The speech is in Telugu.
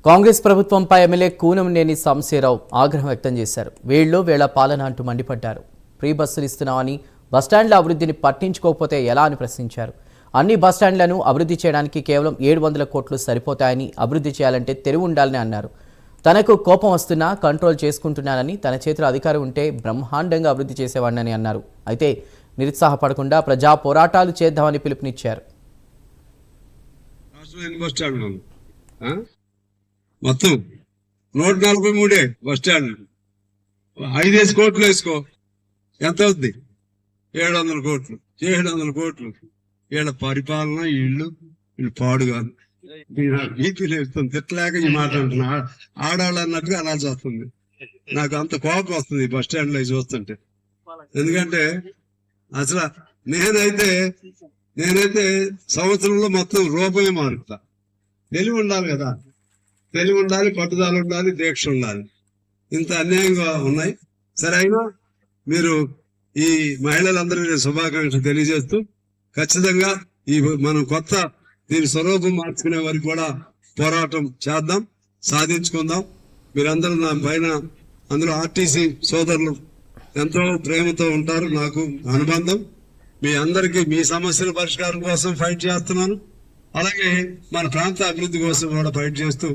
కాంగ్రెస్ ప్రభుత్వంపై ఎమ్మెల్యే కూనంనేని సాంబశివరావు ఆగ్రహం వ్యక్తం చేశారు. వీళ్ళ పాలన అంటూ మండిపడ్డారు. ఫ్రీ బస్సులు ఇస్తున్నామని బస్టాండ్ల అభివృద్ధిని పట్టించుకోకపోతే ఎలా అని ప్రశ్నించారు. అన్ని బస్టాండ్లను అభివృద్ధి చేయడానికి కేవలం 700 కోట్లు సరిపోతాయని, అభివృద్ధి చేయాలంటే తెలివి ఉండాలని అన్నారు. తనకు కోపం వస్తున్నా కంట్రోల్ చేసుకుంటున్నానని, తన చేతిలో అధికారం ఉంటే బ్రహ్మాండంగా అభివృద్ధి చేసేవాడినని అన్నారు. అయితే నిరుత్సాహపడకుండా ప్రజా పోరాటాలు చేద్దామని పిలుపునిచ్చారు. మొత్తం 143 బస్ స్టాండ్ 5 కోట్లు వేసుకో, ఎంత అవుద్ది? 700 కోట్లు. 700 కోట్లు. వీళ్ళ పరిపాలన, వీళ్ళు పాడుగా బీపీ లేస్తుంది. తిట్టలేక ఈ మాట అంటున్నా. ఆడాళ్ళు అన్నట్టుగా అనాల్సి వస్తుంది. నాకు అంత కోపం వస్తుంది బస్ స్టాండ్ లో చూస్తుంటే. ఎందుకంటే అసలు నేనైతే సంవత్సరంలో మొత్తం రూపమే మారుతా. తెలివి ఉండాలి కదా, తెలివి ఉండాలి, పట్టుదల ఉండాలి, దీక్ష ఉండాలి. ఇంత అన్యాయంగా ఉన్నాయి. సరే, అయినా మీరు ఈ మహిళలందరికీ శుభాకాంక్షలు తెలియజేస్తూ ఖచ్చితంగా ఈ మనం కొత్త దీని స్వరూపం మార్చుకునే వరకు కూడా పోరాటం చేద్దాం, సాధించుకుందాం. మీరందరూ నా పైన, అందులో ఆర్టీసీ సోదరులు ఎంతో ప్రేమతో ఉంటారు. నాకు అనుబంధం. మీ అందరికీ మీ సమస్యల పరిష్కారం కోసం ఫైట్ చేస్తున్నాను. అలాగే మన ప్రాంత అభివృద్ధి కోసం కూడా ఫైట్ చేస్తూ